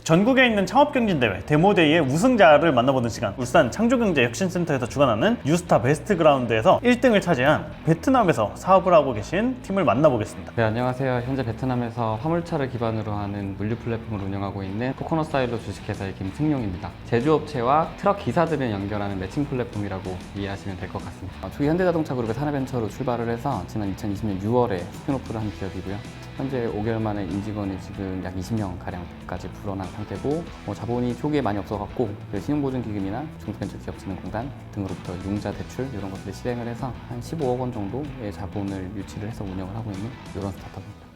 전국에 있는 창업경진대회 데모데이의 우승자를 만나보는 시간, 울산 창조경제혁신센터에서 주관하는 뉴스타 베스트그라운드에서 1등을 차지한 베트남에서 사업을 하고 계신 팀을 만나보겠습니다. 네, 안녕하세요. 현재 베트남에서 화물차를 기반으로 하는 물류 플랫폼을 운영하고 있는 코코넛 사일로 주식회사의 김승용입니다. 제조업체와 트럭 기사들을 연결하는 매칭 플랫폼이라고 이해하시면 될 것 같습니다. 초기 현대자동차 그룹의 산업벤처로 출발을 해서 지난 2020년 6월에 스핀오프를 한 기업이고요. 현재 5개월 만에 임직원이 지금 약 20명가량까지 불어난 상태고, 자본이 초기에 많이 없어갖고 신용보증기금이나 중소벤처기업진흥공단 등으로부터 융자 대출 이런 것들을 실행을 해서 한 15억 원 정도의 자본을 유치를 해서 운영을 하고 있는 이런 스타트업입니다.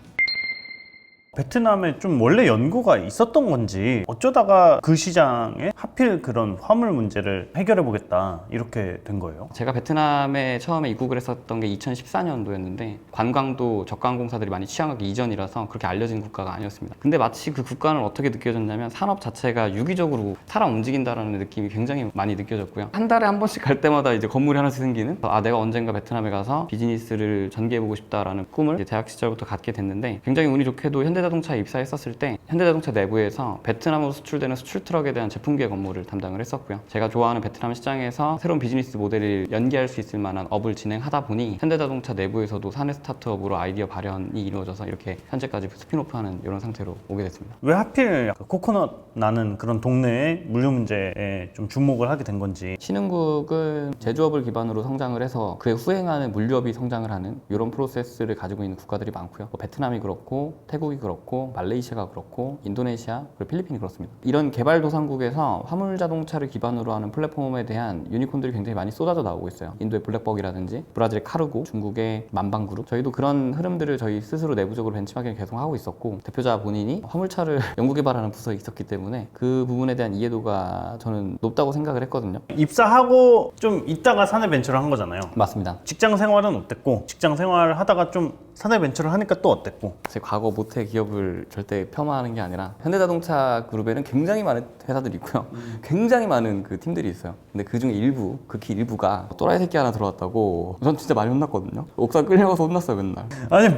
베트남에 좀 원래 연구가 있었던 건지 어쩌다가 그 시장에 하필 그런 화물 문제를 해결해 보겠다 이렇게 된 거예요? 제가 베트남에 처음에 입국을 했었던 게 2014년도였는데 관광도 저가항공사들이 많이 취항하기 이전이라서 그렇게 알려진 국가가 아니었습니다. 근데 마치 그 국가는 어떻게 느껴졌냐면 산업 자체가 유기적으로 사람 움직인다라는 느낌이 굉장히 많이 느껴졌고요. 한 달에 한 번씩 갈 때마다 이제 건물이 하나씩 생기는, 내가 언젠가 베트남에 가서 비즈니스를 전개해보고 싶다라는 꿈을 이제 대학 시절부터 갖게 됐는데, 굉장히 운이 좋게도 현대자동차에 입사했었을 때 현대자동차 내부에서 베트남으로 수출되는 수출 트럭에 대한 제품기획 업무를 담당을 했었고요. 제가 좋아하는 베트남 시장에서 새로운 비즈니스 모델을 연계할 수 있을 만한 업을 진행하다 보니 현대자동차 내부에서도 사내 스타트업으로 아이디어 발현이 이루어져서 이렇게 현재까지 스핀오프하는 이런 상태로 오게 됐습니다. 왜 하필 코코넛 나는 그런 동네의 물류 문제에 좀 주목을 하게 된 건지. 신흥국은 제조업을 기반으로 성장을 해서 그에 후행하는 물류업이 성장을 하는 이런 프로세스를 가지고 있는 국가들이 많고요. 베트남이 그렇고 태국이 그렇고 말레이시아가 그렇고 인도네시아 그리고 필리핀이 그렇습니다. 이런 개발도상국에서 화물 자동차를 기반으로 하는 플랫폼에 대한 유니콘들이 굉장히 많이 쏟아져 나오고 있어요. 인도의 블랙버기라든지 브라질의 카르고, 중국의 만방그룹. 저희도 그런 흐름들을 저희 스스로 내부적으로 벤치마킹을 계속 하고 있었고, 대표자 본인이 화물차를 연구개발하는 부서에 있었기 때문에 그 부분에 대한 이해도가 저는 높다고 생각을 했거든요. 입사하고 좀 있다가 사내 벤처를 한 거잖아요. 맞습니다. 직장 생활은 어땠고, 직장 생활을 하다가 좀 사내 벤처를 하니까 또 어땠고? 제 과거 모태 기업을 절대 폄하하는 게 아니라 현대자동차 그룹에는 굉장히 많은 회사들이 있고요. 굉장히 많은 그 팀들이 있어요. 근데 그 중에 일부, 극히 일부가 또라이 새끼 하나 들어왔다고 전 진짜 많이 혼났거든요. 옥상 끌려가서 혼났어요, 맨날. 아니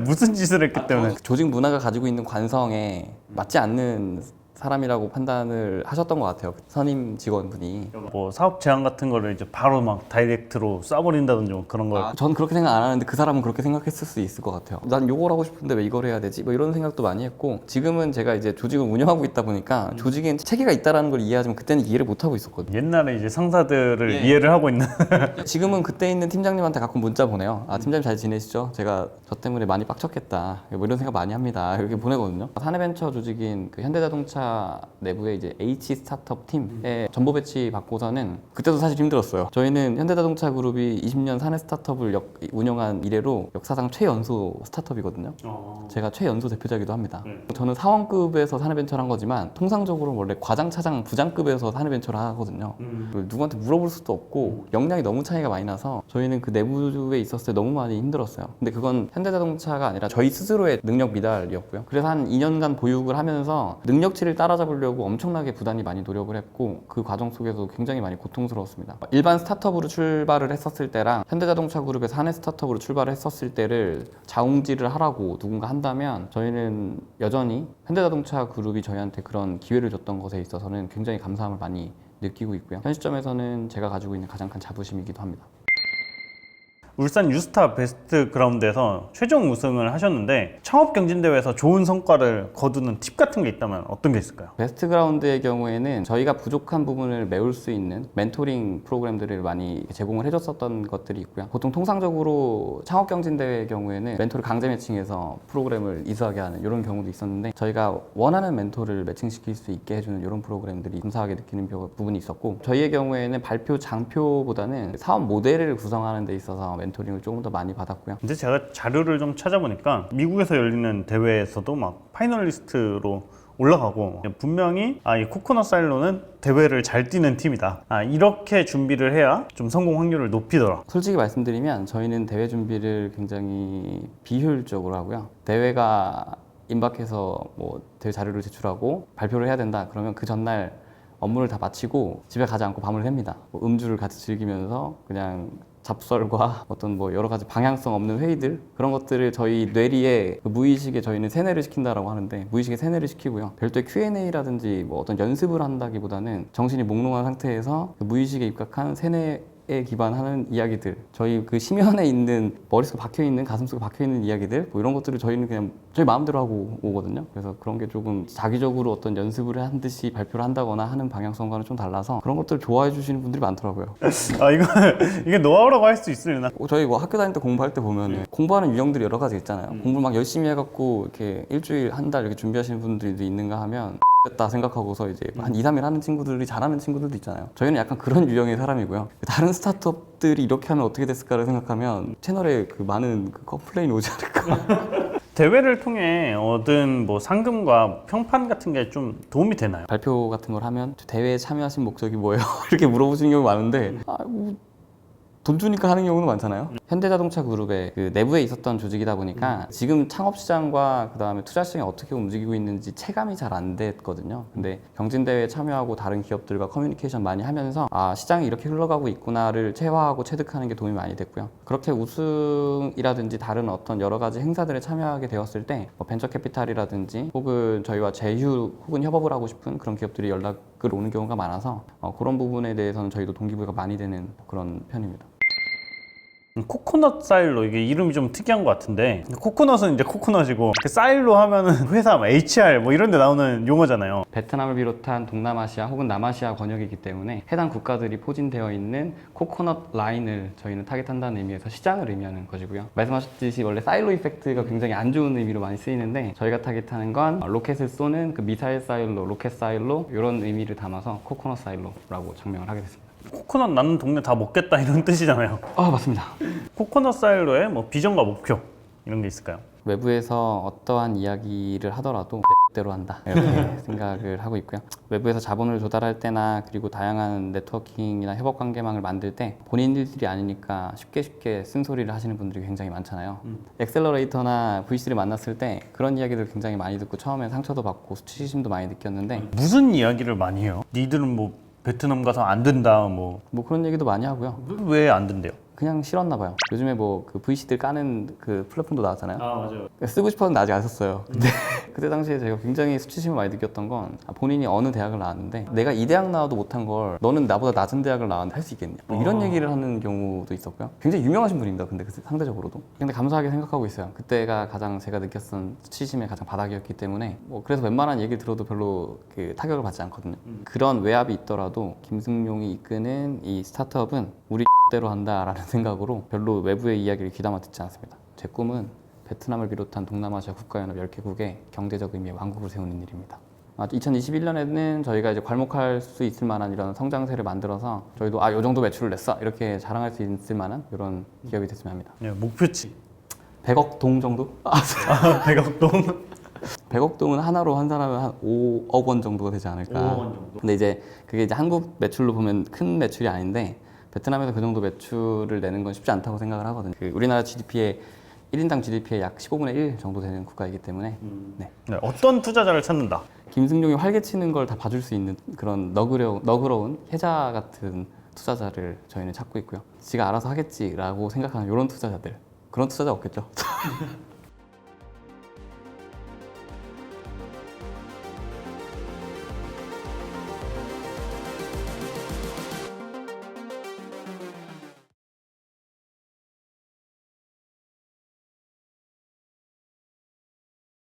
무슨 짓을 했기 때문에. 조직 문화가 가지고 있는 관성에 맞지 않는 사람이라고 판단을 하셨던 것 같아요. 선임 직원분이. 뭐 사업 제안 같은 거를 이제 바로 막 다이렉트로 쏴버린다든지 뭐 그런 걸. 전 그렇게 생각 안 하는데 그 사람은 그렇게 생각했을 수 있을 것 같아요. 난 요걸 하고 싶은데 왜 이걸 해야 되지? 뭐 이런 생각도 많이 했고, 지금은 제가 이제 조직을 운영하고 있다 보니까 조직엔 체계가 있다라는 걸 이해하지만 그때는 이해를 못 하고 있었거든요. 옛날에 이제 상사들을 이해를 하고 있는. 지금은 그때 있는 팀장님한테 가끔 문자 보내요. 팀장님 잘 지내시죠? 제가 저 때문에 많이 빡쳤겠다. 뭐 이런 생각 많이 합니다. 이렇게 보내거든요. 사내벤처 조직인 그 현대자동차 내부의 이제 H 스타트업 팀에 전보 배치 받고서는 그때도 사실 힘들었어요. 저희는 현대자동차 그룹이 20년 사내 스타트업을 운영한 이래로 역사상 최연소 스타트업이거든요. 제가 최연소 대표자이기도 합니다. 저는 사원급에서 사내벤처를 한 거지만 통상적으로 원래 과장, 차장, 부장급에서 사내벤처를 하거든요. 누구한테 물어볼 수도 없고 역량이 너무 차이가 많이 나서 저희는 그 내부에 있었을 때 너무 많이 힘들었어요. 근데 그건 현대자동차가 아니라 저희 스스로의 능력 미달이었고요. 그래서 한 2년간 보육을 하면서 능력치를 따라잡으려고 엄청나게 부단히 많이 노력을 했고, 그 과정 속에서 굉장히 많이 고통스러웠습니다. 일반 스타트업으로 출발을 했었을 때랑 현대자동차 그룹의 사내 스타트업으로 출발을 했었을 때를 자웅질을 하라고 누군가 한다면 저희는 여전히 현대자동차 그룹이 저희한테 그런 기회를 줬던 것에 있어서는 굉장히 감사함을 많이 느끼고 있고요. 현 시점에서는 제가 가지고 있는 가장 큰 자부심이기도 합니다. 울산 유스타 베스트 그라운드에서 최종 우승을 하셨는데 창업경진대회에서 좋은 성과를 거두는 팁 같은 게 있다면 어떤 게 있을까요? 베스트 그라운드의 경우에는 저희가 부족한 부분을 메울 수 있는 멘토링 프로그램들을 많이 제공을 해줬었던 것들이 있고요. 보통 통상적으로 창업경진대회의 경우에는 멘토를 강제 매칭해서 프로그램을 이수하게 하는 이런 경우도 있었는데, 저희가 원하는 멘토를 매칭시킬 수 있게 해주는 이런 프로그램들이 감사하게 느끼는 부분이 있었고, 저희의 경우에는 발표 장표보다는 사업 모델을 구성하는 데 있어서 멘토링을 조금 더 많이 받았고요. 근데 제가 자료를 좀 찾아보니까 미국에서 열리는 대회에서도 막 파이널리스트로 올라가고, 분명히 이 코코넛 사일로는 대회를 잘 뛰는 팀이다, 이렇게 준비를 해야 좀 성공 확률을 높이더라. 솔직히 말씀드리면 저희는 대회 준비를 굉장히 비효율적으로 하고요. 대회가 임박해서 뭐 대회 자료를 제출하고 발표를 해야 된다 그러면 그 전날 업무를 다 마치고 집에 가지 않고 밤을 샙니다. 음주를 같이 즐기면서 그냥 잡설과 어떤 뭐 여러 가지 방향성 없는 회의들 그런 것들을 저희 뇌리에 무의식에 저희는 세뇌를 시킨다라고 하는데 무의식에 세뇌를 시키고요. 별도의 Q&A라든지 뭐 어떤 연습을 한다기보다는 정신이 몽롱한 상태에서 그 무의식에 입각한 세뇌 에 기반하는 이야기들 저희 그 심연에 있는 머릿속에 박혀있는 가슴속에 박혀있는 이야기들 뭐 이런 것들을 저희는 그냥 저희 마음대로 하고 오거든요. 그래서 그런 게 조금 자기적으로 어떤 연습을 한 듯이 발표를 한다거나 하는 방향성과는 좀 달라서 그런 것들을 좋아해 주시는 분들이 많더라고요. 아 이게 노하우라고 할 수 있으려나? 저희 뭐 학교 다닐 때 공부할 때 보면 공부하는 유형들이 여러 가지 있잖아요. 공부를 막 열심히 해갖고 이렇게 일주일 한 달 이렇게 준비하시는 분들도 있는가 하면 됐다 생각하고서 이제 한 2, 3일 하는 친구들이 잘하는 친구들도 있잖아요. 저희는 약간 그런 유형의 사람이고요. 다른 스타트업들이 이렇게 하면 어떻게 됐을까를 생각하면 채널에 그 많은 그 컴플레인이 오지 않을까. 대회를 통해 얻은 뭐 상금과 평판 같은 게 좀 도움이 되나요? 발표 같은 걸 하면 대회에 참여하신 목적이 뭐예요? 이렇게 물어보시는 경우가 많은데 돈 주니까 하는 경우는 많잖아요. 현대자동차 그룹의 그 내부에 있었던 조직이다 보니까 지금 창업 시장과 그 다음에 투자 시장이 어떻게 움직이고 있는지 체감이 잘 안 됐거든요. 근데 경진대회에 참여하고 다른 기업들과 커뮤니케이션 많이 하면서 아 시장이 이렇게 흘러가고 있구나를 체화하고 체득하는 게 도움이 많이 됐고요. 그렇게 우승이라든지 다른 어떤 여러 가지 행사들에 참여하게 되었을 때 뭐 벤처 캐피탈이라든지 혹은 저희와 제휴 혹은 협업을 하고 싶은 그런 기업들이 연락을 오는 경우가 많아서 그런 부분에 대해서는 저희도 동기부여가 많이 되는 그런 편입니다. 코코넛 사일로 이게 이름이 좀 특이한 것 같은데 코코넛은 이제 코코넛이고 그 사일로 하면은 회사 뭐 HR 뭐 이런 데 나오는 용어잖아요. 베트남을 비롯한 동남아시아 혹은 남아시아 권역이기 때문에 해당 국가들이 포진되어 있는 코코넛 라인을 저희는 타겟한다는 의미에서 시장을 의미하는 것이고요. 말씀하셨듯이 원래 사일로 이펙트가 굉장히 안 좋은 의미로 많이 쓰이는데 저희가 타겟하는 건 로켓을 쏘는 그 미사일 사일로, 로켓 사일로 이런 의미를 담아서 코코넛 사일로라고 장명을 하게 됐습니다. 코코넛 나는 동네 다 먹겠다 이런 뜻이잖아요. 맞습니다. 코코넛 사일로의 뭐 비전과 목표 이런 게 있을까요? 외부에서 어떠한 이야기를 하더라도 대로 한다 이렇게 생각을 하고 있고요. 외부에서 자본을 조달할 때나 그리고 다양한 네트워킹이나 협업 관계망을 만들 때 본인 일들이 아니니까 쉽게 쓴소리를 하시는 분들이 굉장히 많잖아요. 엑셀러레이터나 VC를 만났을 때 그런 이야기들 굉장히 많이 듣고 처음엔 상처도 받고 수치심도 많이 느꼈는데 무슨 이야기를 많이 해요? 니들은 뭐 베트남 가서 안 된다 뭐 그런 얘기도 많이 하고요. 왜 안 된대요? 그냥 싫었나 봐요. 요즘에 뭐 그 VC들 까는 그 플랫폼도 나왔잖아요. 아 맞아요. 쓰고 싶었는데 아직 안 썼어요. 근데 그때 당시에 제가 굉장히 수치심을 많이 느꼈던 건 본인이 어느 대학을 나왔는데 내가 이 대학 나와도 못한 걸 너는 나보다 낮은 대학을 나왔는데 할 수 있겠냐 뭐 이런 얘기를 하는 경우도 있었고요. 굉장히 유명하신 분입니다. 근데 그 상대적으로도. 근데 감사하게 생각하고 있어요. 그때가 가장 제가 느꼈던 수치심의 가장 바닥이었기 때문에 그래서 웬만한 얘기 들어도 별로 그 타격을 받지 않거든요. 그런 외압이 있더라도 김승용이 이끄는 이 스타트업은 우리 대로 한다라는 생각으로 별로 외부의 이야기를 귀담아 듣지 않습니다. 제 꿈은 베트남을 비롯한 동남아시아 국가연합 10개국의 경제적 의미의 왕국을 세우는 일입니다. 2021년에는 저희가 이제 괄목할 수 있을 만한 이런 성장세를 만들어서 저희도 요 정도 매출을 냈어 이렇게 자랑할 수 있을 만한 이런 기업이 됐으면 합니다. 네, 목표치 100억 동 정도? 100억 동? 100억 동은 하나로 환산하면 한 5억 원 정도가 되지 않을까. 5억 원 정도. 근데 이제 그게 이제 한국 매출로 보면 큰 매출이 아닌데 베트남에서 그 정도 매출을 내는 건 쉽지 않다고 생각을 하거든요. 우리나라 GDP의 1인당 GDP의 약 15분의 1 정도 되는 국가이기 때문에 네. 네, 어떤 투자자를 찾는다? 김승용이 활개치는 걸 다 봐줄 수 있는 그런 너그러운 혜자 같은 투자자를 저희는 찾고 있고요. 지가 알아서 하겠지라고 생각하는 이런 투자자들. 그런 투자자 없겠죠.